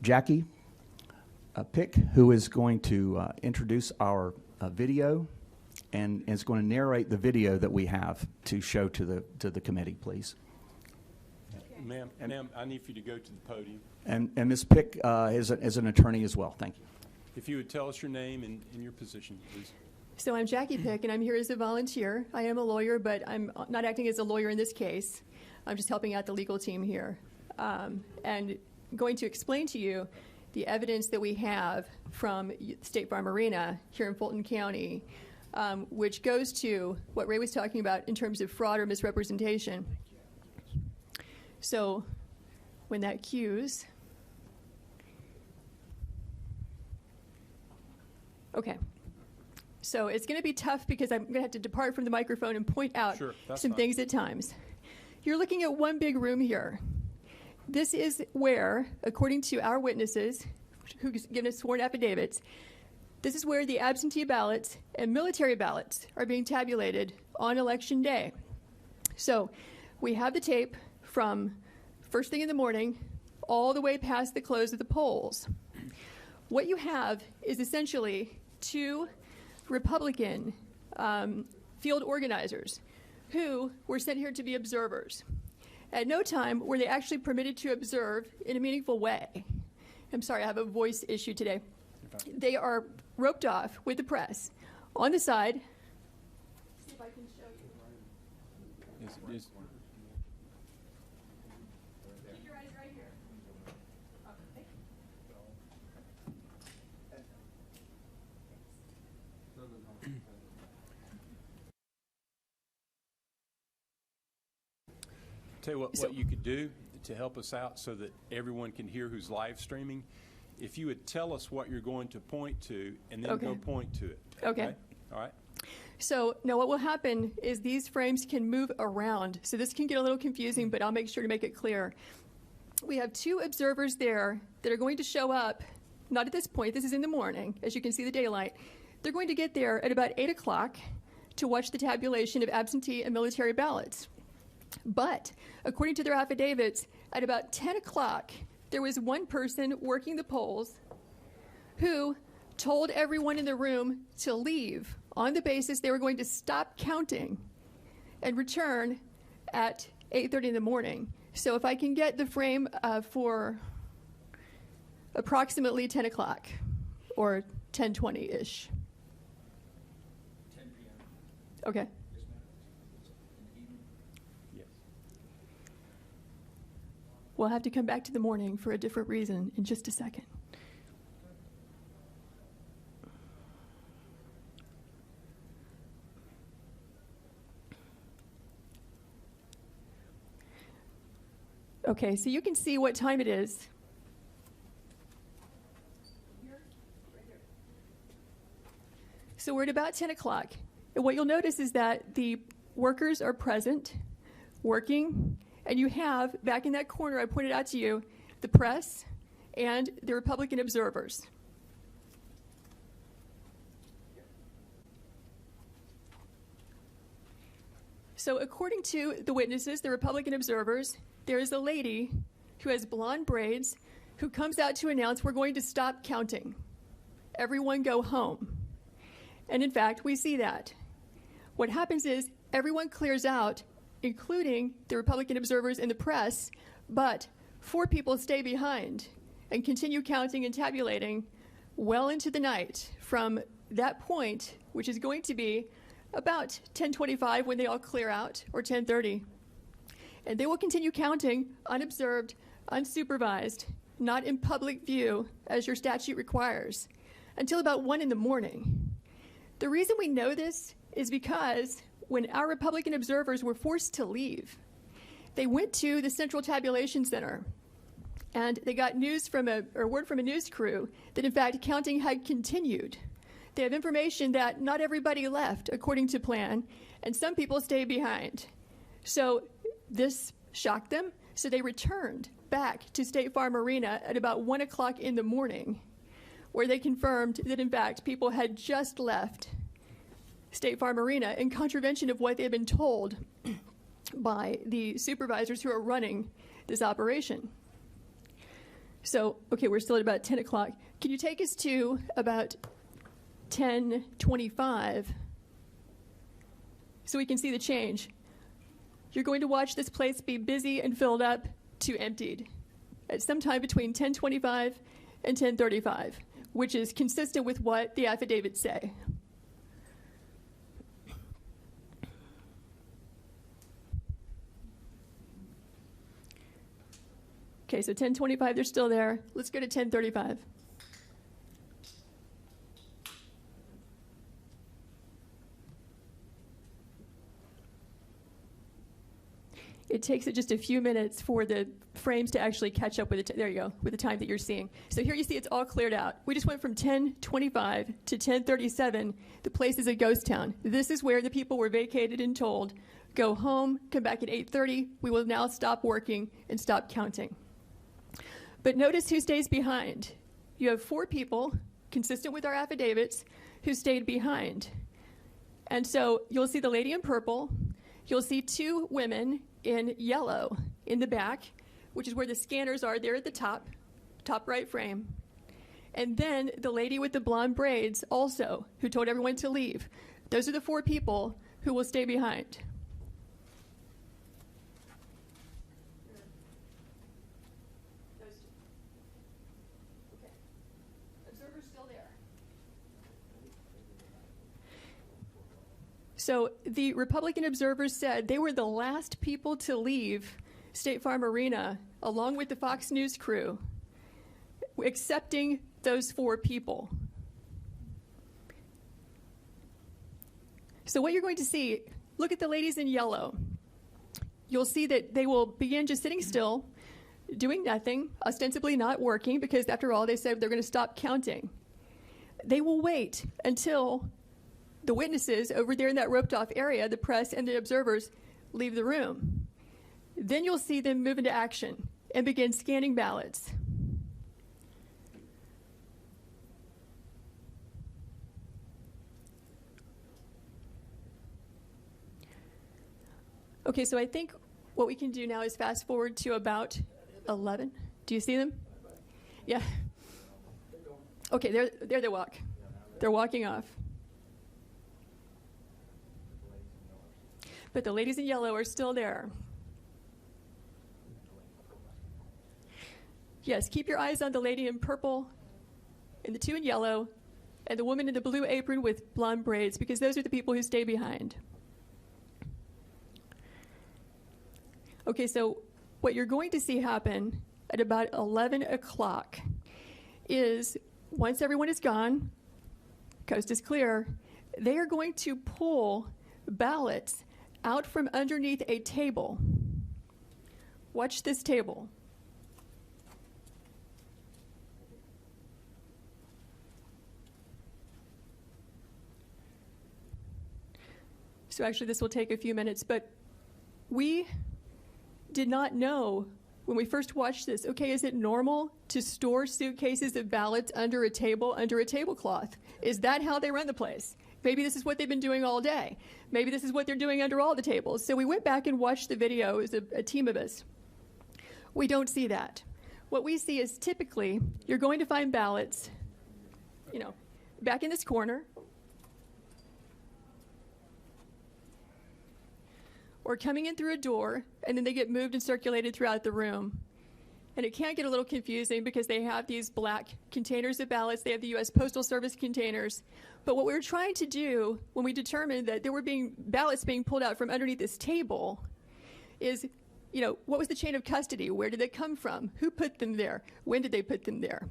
Jackie Pick, who is going to introduce our video and is going to narrate the video that we have to show to the committee, please. Okay. Ma'am, I need for you to go to the podium. And Ms. Pick is an attorney as well. Thank you. If you would tell us your name and your position, please. So I'm Jackie Pick, and I'm here as a volunteer. I am a lawyer, but I'm not acting as a lawyer in this case. I'm just helping out the legal team here. And going to explain to you the evidence that we have from State Farm Arena here in Fulton County, which goes to what Ray was talking about in terms of fraud or misrepresentation. So when that cues, okay. So it's going to be tough because I'm going to have to depart from the microphone and point out some things at times. You're looking at one big room here. This is where, according to our witnesses, who've given us sworn affidavits, this is where the absentee ballots and military ballots are being tabulated on Election Day. So we have the tape from first thing in the morning all the way past the close of the polls. What you have is essentially two Republican field organizers who were sent here to be observers. At no time were they actually permitted to observe in a meaningful way. I'm sorry, I have a voice issue today. They are roped off with the press on the side. See if I can show you. Keep your eyes right here. Okay. Tell you what you could do to help us out so that everyone can hear who's live streaming. If you would tell us what you're going to point to and then go point to it. Okay. All right. So now what will happen is these frames can move around. So this can get a little confusing, but I'll make sure to make it clear. We have two observers there that are going to show up, not at this point, this is in the morning, as you can see the daylight. They're going to get there at about 8 o'clock to watch the tabulation of absentee and military ballots. But according to their affidavits, at about 10 o'clock, there was one person working the polls who told everyone in the room to leave on the basis they were going to stop counting and return at 8:30 in the morning. So if I can get the frame for approximately 10 o'clock or 10:20-ish. 10 p.m. Okay. We'll have to come back to the morning for a different reason in just a second. Okay, so you can see what time it is. So we're at about 10 o'clock. And what you'll notice is that the workers are present, working, and you have, back in that corner I pointed out to you, the press and the Republican observers. So according to the witnesses, the Republican observers, there is a lady who has blonde braids who comes out to announce we're going to stop counting. Everyone go home. And in fact, we see that. What happens is everyone clears out, including the Republican observers and the press, but 4 people stay behind and continue counting and tabulating well into the night from that point, which is going to be about 10:25 when they all clear out, or 10:30. And they will continue counting unobserved, unsupervised, not in public view, as your statute requires, until about 1 in the morning. The reason we know this is because when our Republican observers were forced to leave, they went to the Central Tabulation Center, and they got news from word from a news crew that, in fact, counting had continued. They have information that not everybody left according to plan, and some people stayed behind. So this shocked them, so they returned back to State Farm Arena at about 1 o'clock in the morning, where they confirmed that, in fact, people had just left State Farm Arena in contravention of what they had been told by the supervisors who are running this operation. So, okay, we're still at about 10 o'clock. Can you take us to about 10:25 so we can see the change? You're going to watch this place be busy and filled up to emptied at some time between 10:25 and 10:35, which is consistent with what the affidavits say. Okay, so 10:25, they're still there. Let's go to 10:35. It takes it just a few minutes for the frames to actually catch up with there you go, with the time that you're seeing. So here you see it's all cleared out. We just went from 10:25 to 10:37. The place is a ghost town. This is where the people were vacated and told, go home, come back at 8:30. We will now stop working and stop counting. But notice who stays behind. You have 4 people, consistent with our affidavits, who stayed behind. And so you'll see the lady in purple. You'll see 2 women in yellow in the back, which is where the scanners are there at the top right frame. And then the lady with the blonde braids also, who told everyone to leave. Those are the 4 people who will stay behind. So the Republican observers said they were the last people to leave State Farm Arena, along with the Fox News crew, accepting those 4 people. So what you're going to see, look at the ladies in yellow. You'll see that they will begin just sitting still, doing nothing, ostensibly not working, because after all, they said they're going to stop counting. They will wait until the witnesses over there in that roped off area, the press and the observers, leave the room. Then you'll see them move into action and begin scanning ballots. Okay, so I think what we can do now is fast forward to about 11. Do you see them? Yeah. Okay, there they walk. They're walking off. But the ladies in yellow are still there. Yes, keep your eyes on the lady in purple and the 2 in yellow and the woman in the blue apron with blonde braids, because those are the people who stay behind. Okay, so what you're going to see happen at about 11 o'clock is once everyone is gone, coast is clear, they are going to pull ballots out from underneath a table. Watch this table. So actually this will take a few minutes, but we did not know when we first watched this, okay, is it normal to store suitcases of ballots under a table, under a tablecloth? Is that how they run the place? Maybe this is what they've been doing all day. Maybe this is what they're doing under all the tables. So we went back and watched the video as a team of us. We don't see that. What we see is typically you're going to find ballots, back in this corner, or coming in through a door, and then they get moved and circulated throughout the room. And it can get a little confusing because they have these black containers of ballots. They have the U.S. Postal Service containers. But what we were trying to do when we determined that there were ballots being pulled out from underneath this table is, what was the chain of custody? Where did they come from? Who put them there? When did they put them there?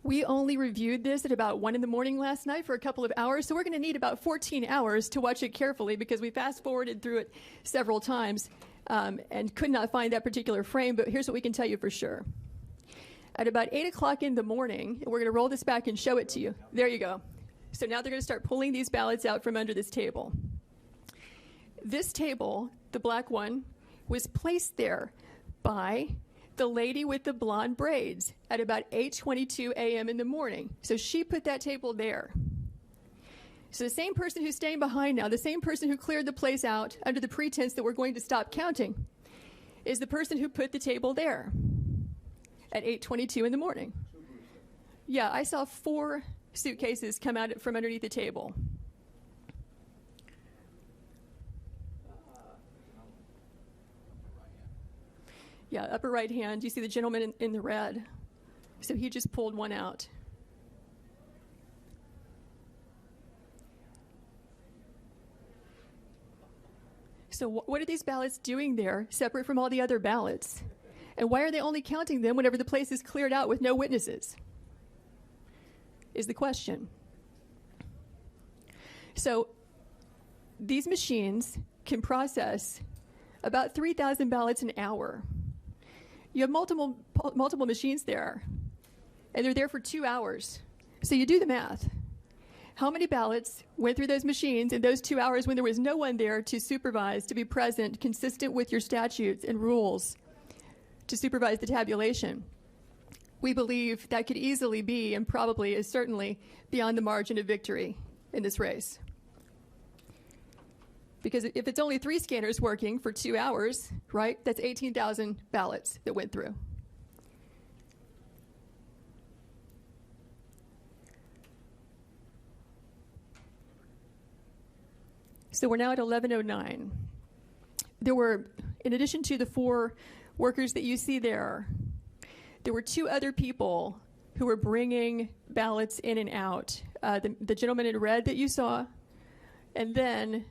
We only reviewed this at about 1 in the morning last night for a couple of hours, so we're going to need about 14 hours to watch it carefully because we fast-forwarded through it several times and could not find that particular frame, but here's what we can tell you for sure. At about 8 o'clock in the morning, we're going to roll this back and show it to you. There you go. So now they're going to start pulling these ballots out from under this table. This table, the black one, was placed there by the lady with the blonde braids at about 8:22 a.m. in the morning. So she put that table there. So the same person who's staying behind now, the same person who cleared the place out under the pretense that we're going to stop counting, is the person who put the table there. at 8:22 in the morning. Yeah, I saw 4 suitcases come out from underneath the table. Yeah, upper right hand, you see the gentleman in the red. So he just pulled one out. So what are these ballots doing there, separate from all the other ballots? And why are they only counting them whenever the place is cleared out with no witnesses? Is the question. So these machines can process about 3,000 ballots an hour. You have multiple machines there, and they're there for 2 hours. So you do the math. How many ballots went through those machines in those 2 hours when there was no one there to supervise, to be present, consistent with your statutes and rules, to supervise the tabulation? We believe that could easily be, and probably is certainly, beyond the margin of victory in this race. Because if it's only 3 scanners working for 2 hours, right, that's 18,000 ballots that went through. So we're now at 11:09. There were, in addition to the 4 workers that you see there were 2 other people who were bringing ballots in and out. The gentleman in red that you saw, and then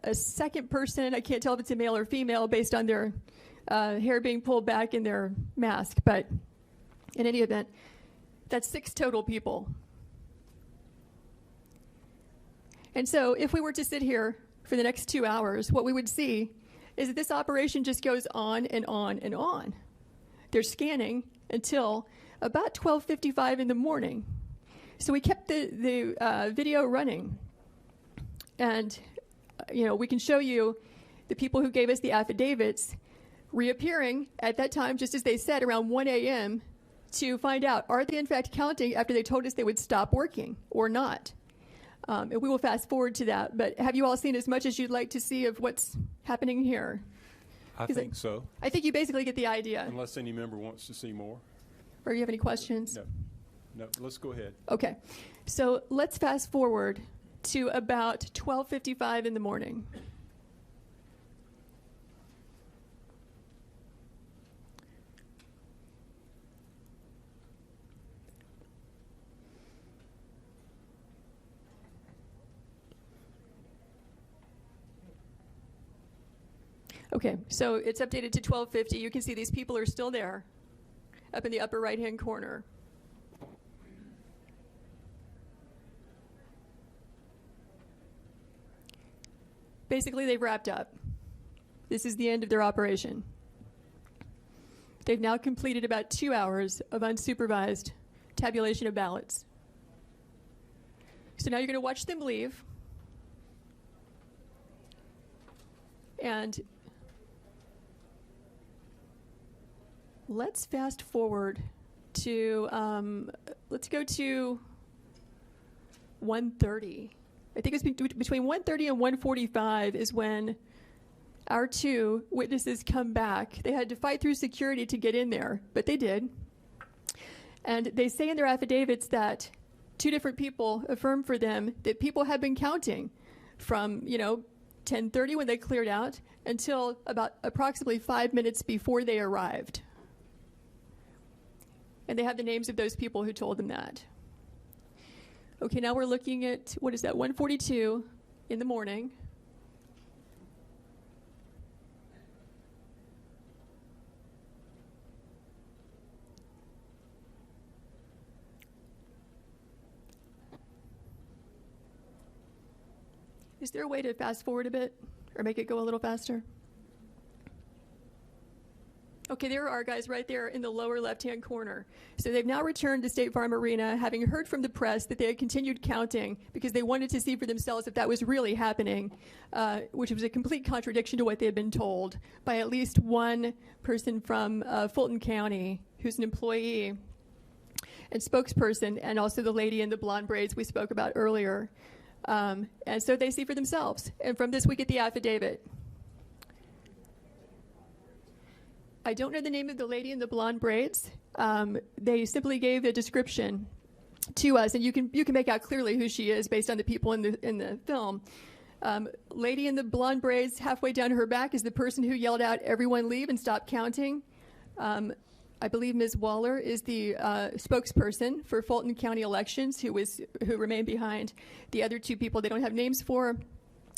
a second person. I can't tell if it's a male or female based on their hair being pulled back in their mask, but in any event, that's 6 total people. And so if we were to sit here for the next 2 hours, what we would see is that this operation just goes on and on and on. They're scanning until about 12:55 in the morning. So we kept the video running. And, we can show you the people who gave us the affidavits reappearing at that time, just as they said, around 1 a.m. to find out, are they in fact counting after they told us they would stop working or not? And we will fast forward to that. But have you all seen as much as you'd like to see of what's happening here? I think so. I think you basically get the idea. Unless any member wants to see more. Or you have any questions? No, let's go ahead. Okay. So let's fast forward to about 12:55 in the morning. Okay, so it's updated to 12:50. You can see these people are still there, up in the upper right-hand corner. Basically, they've wrapped up. This is the end of their operation. They've now completed about 2 hours of unsupervised tabulation of ballots. So now you're going to watch them leave. And let's fast forward to, let's go to 1:30. I think it's between 1:30 and 1:45 is when our 2 witnesses come back. They had to fight through security to get in there, but they did. And they say in their affidavits that 2 different people affirm for them that people have been counting from, 10:30 when they cleared out until about approximately 5 minutes before they arrived. And they have the names of those people who told them that. Okay, now we're looking at, 1:42 in the morning. Is there a way to fast forward a bit or make it go a little faster? Okay, there are guys right there in the lower left-hand corner. So they've now returned to State Farm Arena, having heard from the press that they had continued counting because they wanted to see for themselves if that was really happening, which was a complete contradiction to what they had been told by at least one person from Fulton County who's an employee and spokesperson, and also the lady in the blonde braids we spoke about earlier. And so they see for themselves. And from this, we get the affidavit. I don't know the name of the lady in the blonde braids. They simply gave a description to us, and you can make out clearly who she is based on the people in the film. Lady in the blonde braids halfway down her back is the person who yelled out, "Everyone leave and stop counting." I believe Ms. Waller is the spokesperson for Fulton County elections who remained behind. The other two people they don't have names for.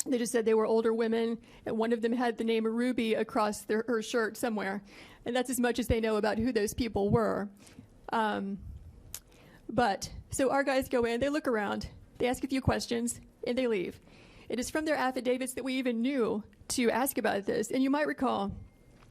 They just said they were older women, and one of them had the name Ruby across her shirt somewhere. And that's as much as they know about who those people were. So our guys go in, they look around, they ask a few questions, and they leave. It is from their affidavits that we even knew to ask about this. And you might recall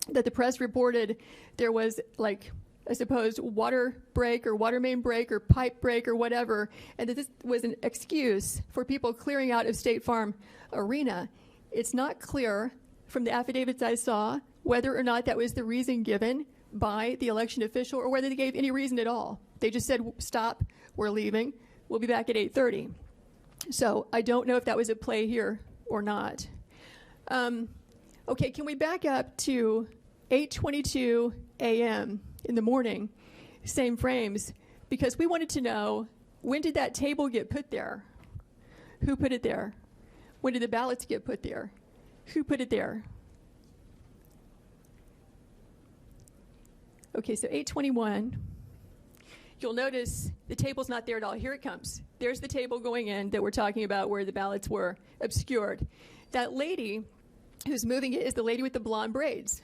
that the press reported there was, like, I suppose, water break or water main break or pipe break or whatever, and that this was an excuse for people clearing out of State Farm Arena. It's not clear from the affidavits I saw whether or not that was the reason given by the election official or whether they gave any reason at all. They just said, "Stop, we're leaving, we'll be back at 8:30. So I don't know if that was at play here or not. Okay, can we back up to 8:22 a.m. in the morning, same frames, because we wanted to know, when did that table get put there? Who put it there? When did the ballots get put there? Who put it there? Okay, so 8:21. You'll notice the table's not there at all. Here it comes. There's the table going in that we're talking about where the ballots were obscured. That lady who's moving it is the lady with the blonde braids.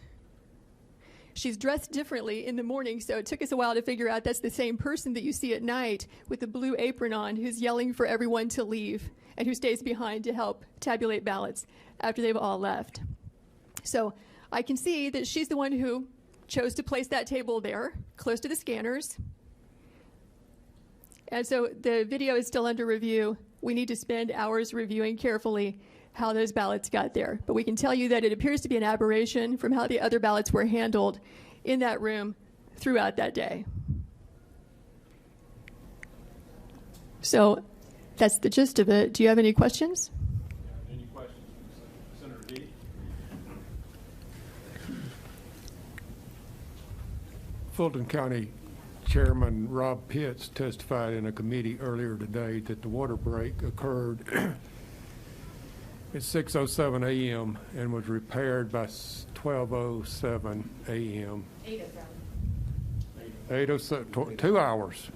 She's dressed differently in the morning, so it took us a while to figure out that's the same person that you see at night with the blue apron on who's yelling for everyone to leave and who stays behind to help tabulate ballots after they've all left. So I can see that she's the one who chose to place that table there, close to the scanners. And so the video is still under review. We need to spend hours reviewing carefully how those ballots got there. But we can tell you that it appears to be an aberration from how the other ballots were handled in that room throughout that day. So that's the gist of it. Do you have any questions? Any questions, Senator Deedy? Fulton County Chairman Rob Pitts testified in a committee earlier today that the water break occurred at 6:07 a.m. and was repaired by 12:07 a.m. 8:07, 2 hours,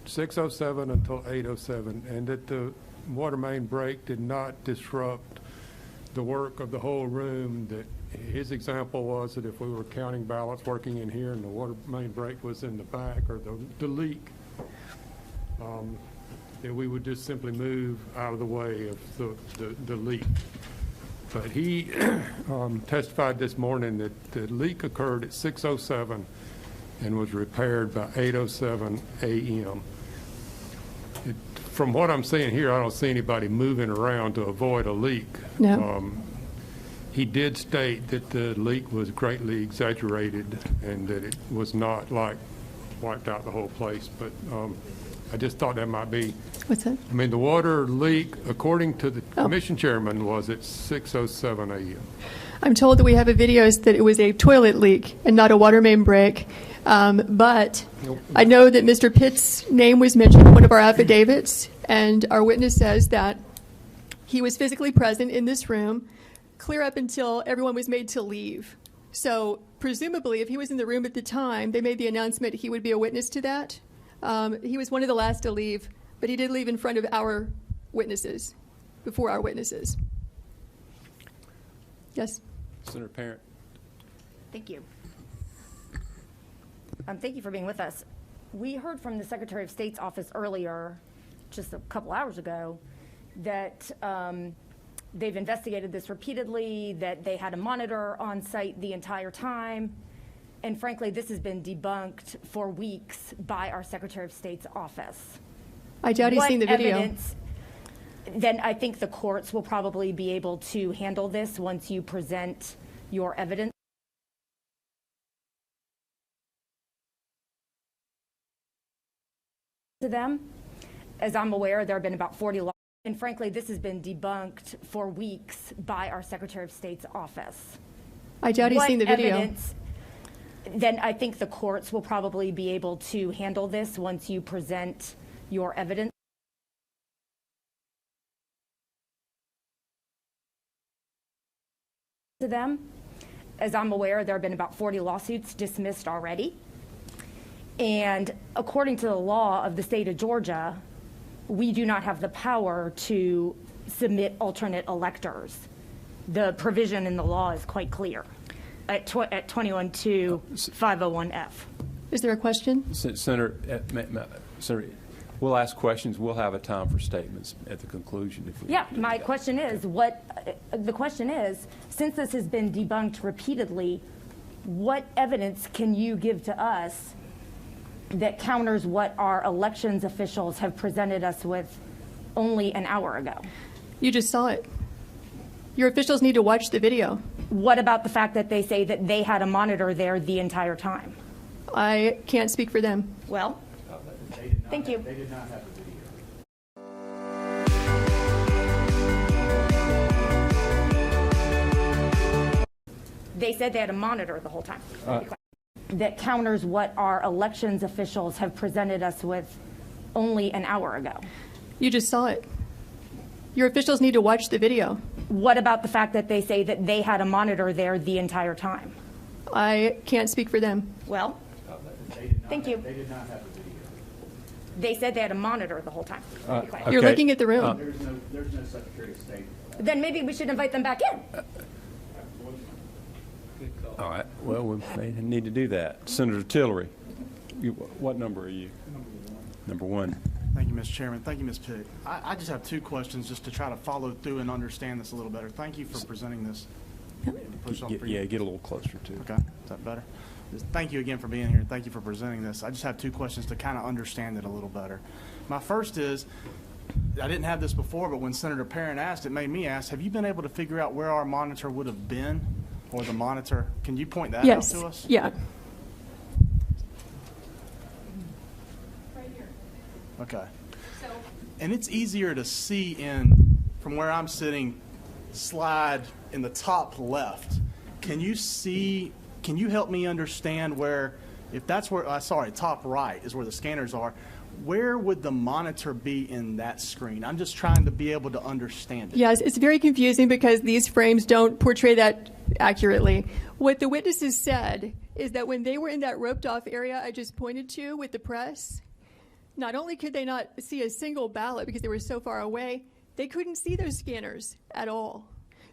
6:07 until 8:07, and that the water main break did not disrupt the work of the whole room. That his example was that if we were counting ballots working in here and the water main break was in the back, or the leak, that we would just simply move out of the way of the leak. But he testified this morning that the leak occurred at 6:07 and was repaired by 8:07 a.m. From what I'm seeing here, I don't see anybody moving around to avoid a leak. No. He did state that the leak was greatly exaggerated and that it was not like wiped out the whole place, but I just thought that might be. What's that? I mean, the water leak, according to the commission chairman, was at 6:07 a.m. I'm told that we have a video that it was a toilet leak and not a water main break. But I know that Mr. Pitt's name was mentioned in one of our affidavits, and our witness says that he was physically present in this room clear up until everyone was made to leave. So presumably, if he was in the room at the time, they made the announcement he would be a witness to that. He was one of the last to leave, but he did leave in front of our witnesses, before our witnesses. Yes? Senator Parent. Thank you. Thank you for being with us. We heard from the Secretary of State's office earlier, just a couple hours ago, that they've investigated this repeatedly, that they had a monitor on site the entire time. And frankly, this has been debunked for weeks by our Secretary of State's office. I doubt he's seen the video. Evidence, then I think the courts will probably be able to handle this once you present your evidence to them. As I'm aware, there have been about 40 laws. And frankly, this has been debunked for weeks by our Secretary of State's office. I doubt he's seen the video. then I think the courts will probably be able to handle this once you present your evidence. To them. As I'm aware, there have been about 40 lawsuits dismissed already. And according to the law of the state of Georgia, we do not have the power to submit alternate electors. The provision in the law is quite clear at 21-501F. Is there a question? Senator, we'll ask questions. We'll have a time for statements at the conclusion. If we Yeah, my question is, the question is, since this has been debunked repeatedly, what evidence can you give to us that counters what our elections officials have presented us with only an hour ago? You just saw it. Your officials need to watch the video. What about the fact that they say that they had a monitor there the entire time? I can't speak for them. Well, thank you. They did not have the video. They said they had a monitor the whole time. That counters what our elections officials have presented us with only an hour ago. You just saw it. Your officials need to watch the video. What about the fact that they say that they had a monitor there the entire time? I can't speak for them. Well, thank you. They did not have the video. They said they had a monitor the whole time. You're Okay. looking at the room. There's no Secretary of State. Then maybe we should invite them back in. All right. Well, we may need to do that. Senator Tillery, what number are you? Number one. Thank you, Mr. Chairman. Thank you, Ms. Pitt. I just have two questions just to try to follow through and understand this a little better. Thank you for presenting this. Push on for you. Yeah, get a little closer to it. Okay, is that better? Thank you again for being here. Thank you for presenting this. I just have two questions to kind of understand it a little better. My first is, I didn't have this before, but when Senator Perrin asked, it made me ask, have you been able to figure out where our monitor would have been? Or the monitor, can you point that out Yes. to us? Yeah. Okay. So, And it's easier to see from where I'm sitting, slide in the top left. Can you help me understand where, if that's where, top right is where the scanners are, where would the monitor be in that screen? I'm just trying to be able to understand it. yes, it's very confusing because these frames don't portray that accurately. What the witnesses said is that when they were in that roped off area I just pointed to with the press, not only could they not see a single ballot because they were so far away, they couldn't see those scanners at all.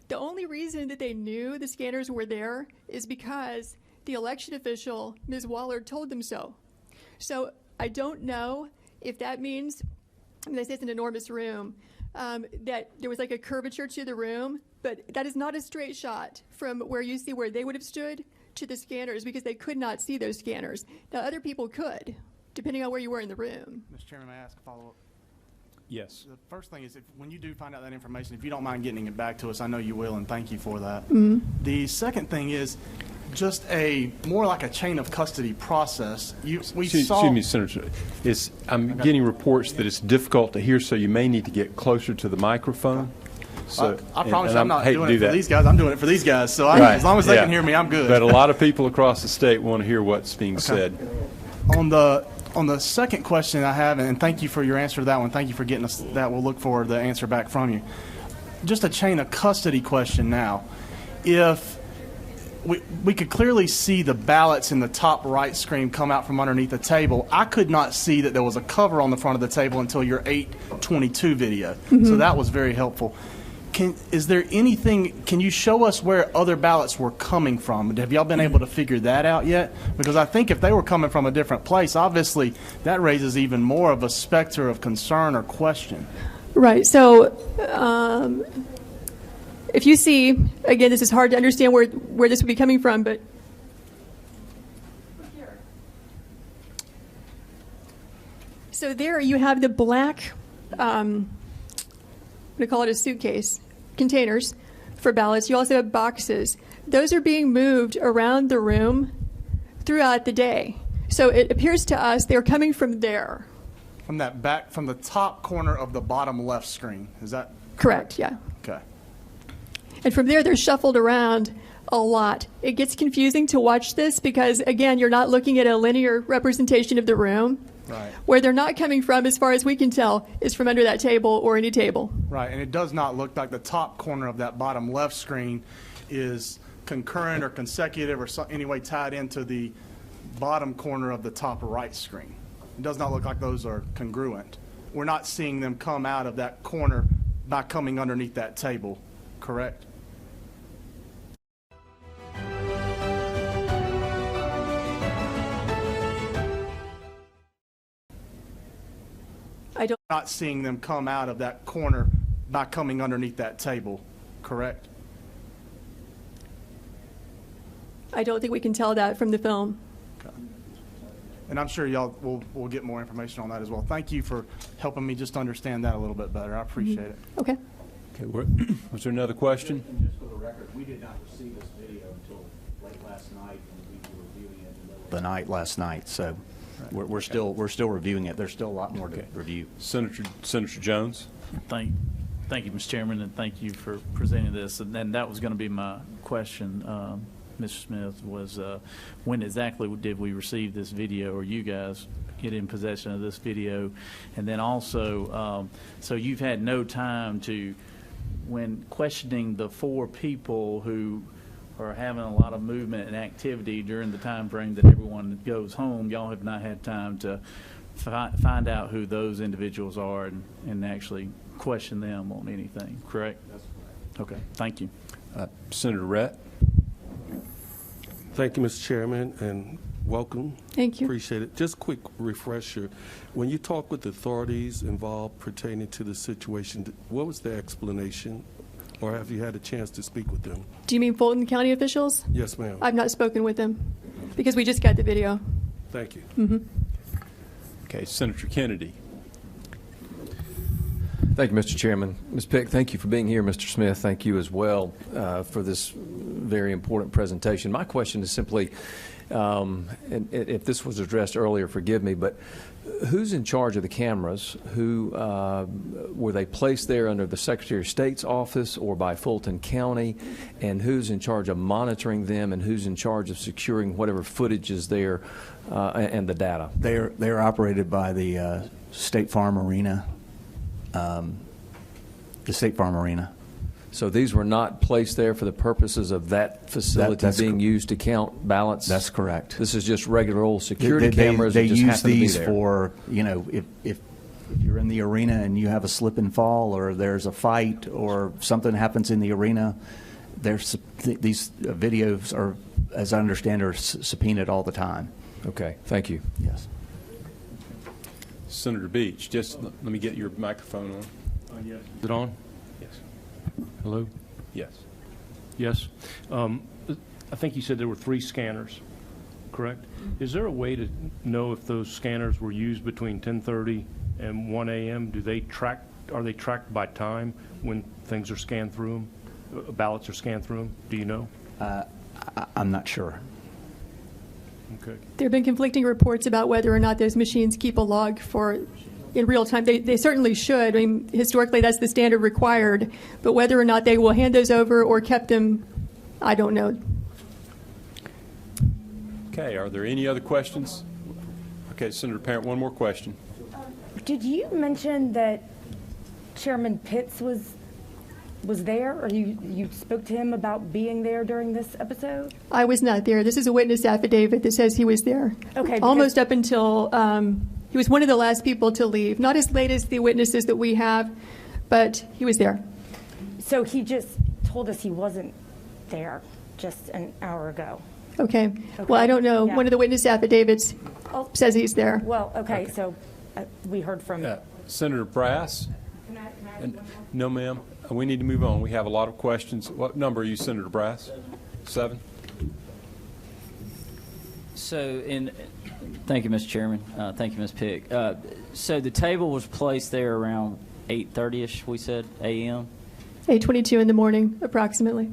The only reason that they knew the scanners were there is because the election official, Ms. Waller, told them so. So I don't know if that means, they say it's an enormous room, that there was like a curvature to the room, but that is not a straight shot from where you see where they would have stood to the scanners because they could not see those scanners. Now other people could, depending on where you were in the room. Mr. Chairman, may I ask a follow-up? Yes. The first thing is, when you do find out that information, if you don't mind getting it back to us, I know you will, and thank you for that. The second thing is just more like a chain of custody process. Excuse me, Senator. I'm getting reports that it's difficult to hear, so you may need to get closer to the microphone. So, I promise you I'm not hate doing to it do for that. these guys. I'm doing it for these guys. So Right, as long as they yeah. can hear me, I'm good. But a lot of people across the state want to hear what's being said. On the second question I have, and thank you for your answer to that one. Thank you for getting us that. We'll look for the answer back from you. Just a chain of custody question now. If we could clearly see the ballots in the top right screen come out from underneath the table, I could not see that there was a cover on the front of the table until your 8:22 video. So that was very helpful. Is there anything, can you show us where other ballots were coming from? Have y'all been able to figure that out yet? Because I think if they were coming from a different place, obviously that raises even more of a specter of concern or question. Right. So if you see, again, this is hard to understand where this would be coming from, but here. So there you have the black, I'm going to call it a suitcase, containers for ballots. You also have boxes. Those are being moved around the room throughout the day. So it appears to us they're coming from there. From the top corner of the bottom left screen. Is that Correct, yeah. okay? And from there, they're shuffled around a lot. It gets confusing to watch this because, again, you're not looking at a linear representation of the room. Right. Where they're not coming from, as far as we can tell, is from under that table or any table. Right, and it does not look like the top corner of that bottom left screen is concurrent or consecutive or any way tied into the bottom corner of the top right screen. It does not look like those are congruent. We're not seeing them come out of that corner by coming underneath that table, correct? I don't. Not seeing them come out of that corner by coming underneath that table, correct? I don't think we can tell that from the film. And I'm sure y'all will get more information on that as well. Thank you for helping me just understand that a little bit better. I appreciate it. Okay. Okay, was there another question? And just for the record, we did not receive this video until late last night, and we were reviewing it in the middle of the night last night. So we're still reviewing it. There's still a lot more to review. Senator Jones. Thank you, Mr. Chairman, and thank you for presenting this. And then that was going to be my question, Mr. Smith, was when exactly did we receive this video, or you guys get in possession of this video? And then also, so you've had no time to, when questioning the 4 people who are having a lot of movement and activity during the time frame that everyone goes home, y'all have not had time to find out who those individuals are and actually question them on anything, correct? That's correct. Okay, thank you. Senator Rett. Thank you, Mr. Chairman, and welcome. Thank you. Appreciate it. Just quick refresher. When you talk with the authorities involved pertaining to the situation, what was the explanation, or have you had a chance to speak with them? Do you mean Fulton County officials? Yes, ma'am. I've not spoken with them because we just got the video. Thank you. Mm-hmm. Okay, Senator Kennedy. Thank you, Mr. Chairman. Ms. Pick, thank you for being here. Mr. Smith, thank you as well for this very important presentation. My question is simply, and if this was addressed earlier, forgive me, but who's in charge of the cameras? Who were they placed there under the Secretary of State's office or by Fulton County? And who's in charge of monitoring them, and who's in charge of securing whatever footage is there and the data? They're operated by the State Farm Arena. The State Farm Arena. So these were not placed there for the purposes of that facility That's being used to count ballots? That's correct. This is just regular old security They cameras that just use happen to be these there. for, if you're in the arena and you have a slip and fall, or there's a fight, or something happens in the arena, these videos are, as I understand, are subpoenaed all the time. Okay, thank you. Yes. Senator Beach, just let me get your microphone on. Yes. Is it on? Yes. Hello? Yes. Yes. I think you said there were 3 scanners, correct? Is there a way to know if those scanners were used between 10:30 and 1 a.m.? Are they tracked by time when things are scanned through them, ballots are scanned through them? Do you know? I'm not sure. Okay. There have been conflicting reports about whether or not those machines keep a log in real time. They certainly should. I mean, historically, that's the standard required. But whether or not they will hand those over or kept them, I don't know. Okay, are there any other questions? Okay, Senator Parent, one more question. Did you mention that Chairman Pitts was there, or you spoke to him about being there during this episode? I was not there. This is a witness affidavit that says he was there. Okay. Almost up until he was one of the last people to leave. Not as late as the witnesses that we have, but he was there. So he just told us he wasn't there just an hour ago. Okay. Well, I don't know. Yeah. One of the witness affidavits Oh. says he's there. Well, okay. So we heard from. Senator Brass? Can I No, ma'am. We need to move on. We have a lot of questions. What number are you, Senator Brass? 7? So, thank you, Mr. Chairman. Thank you, Ms. Pick. So the table was placed there around 8:30ish, we said, a.m.? 8:22 in the morning, approximately.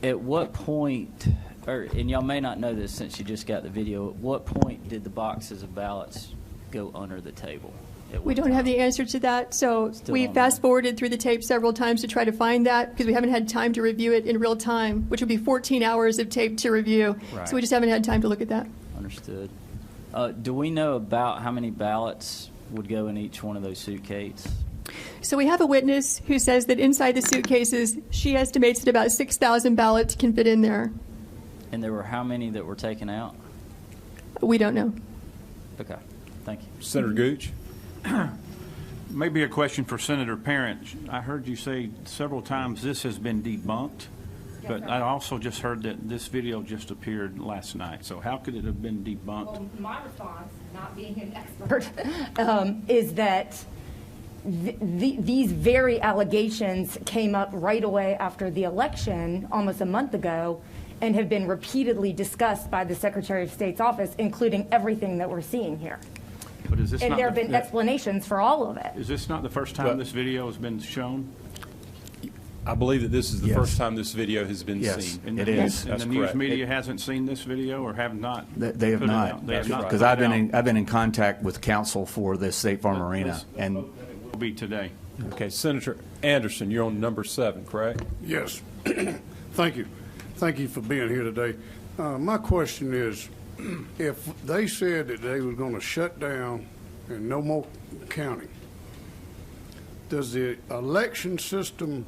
At what point, and y'all may not know this since you just got the video, at what point did the boxes of ballots go under the table? We don't have the answer to that, so Still we don't know. fast-forwarded through the tape several times to try to find that, because we haven't had time to review it in real time, which would be 14 hours of tape to review. Right. So we just haven't had time to look at that. Understood. Do we know about how many ballots would go in each one of those suitcases? So we have a witness who says that inside the suitcases, she estimates that about 6,000 ballots can fit in there. And there were how many that were taken out? We don't know. Okay, thank you. Senator Gooch? Maybe a question for Senator Parent. I heard you say several times this has been debunked, but I also just heard that this video just appeared last night. So how could it have been debunked? Well, my response, not being an expert, is that these very allegations came up right away after the election, almost a month ago, and have been repeatedly discussed by the Secretary of State's office, including everything that we're seeing here. But is this And not there have the- been explanations for all of it. Is this not the first time this video has been shown? I believe that this is the Yes. first time this video has been Yes. seen. And It the- is. And That's the news correct. media hasn't seen this video or have not? They have put it not. out? They have not Because put I've it been out. in contact with counsel for the State Farm Arena, and Will be today. Okay, Senator Anderson, you're on number 7, correct? Yes. Thank you. Thank you for being here today. My question is, if they said that they were going to shut down and no more counting, does the election system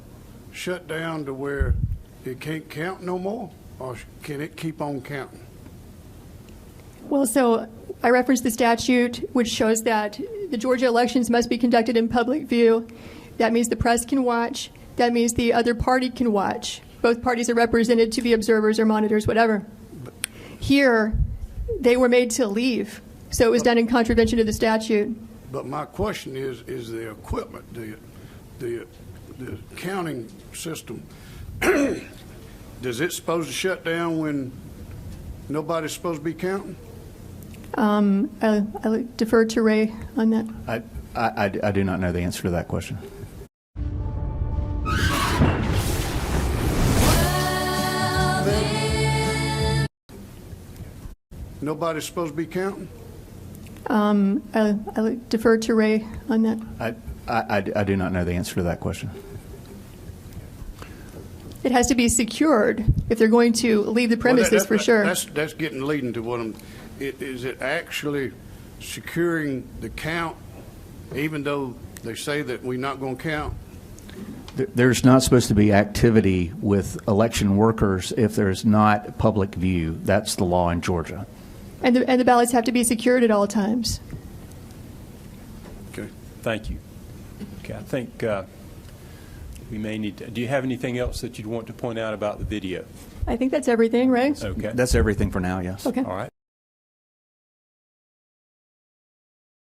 shut down to where it can't count no more, or can it keep on counting? Well, so I referenced the statute, which shows that the Georgia elections must be conducted in public view. That means the press can watch. That means the other party can watch. Both parties are represented to be observers or monitors, whatever. Here, they were made to leave, so it was done in contravention of the statute. But my question is the equipment, the counting system, does it supposed to shut down when nobody's supposed to be counting? I'll defer to Ray on that. I do not know the answer to that question. Nobody's supposed to be counting? I'll defer to Ray on that. I do not know the answer to that question. It has to be secured if they're going to leave the premises for sure. That's getting leading to what is it actually securing the count, even though they say that we're not going to count? There's not supposed to be activity with election workers if there's not public view. That's the law in Georgia. And the ballots have to be secured at all times. Okay. Thank you. Okay, I think we may need to, do you have anything else that you'd want to point out about the video? I think that's everything, right? Okay. That's everything for now, yes. Okay. All right.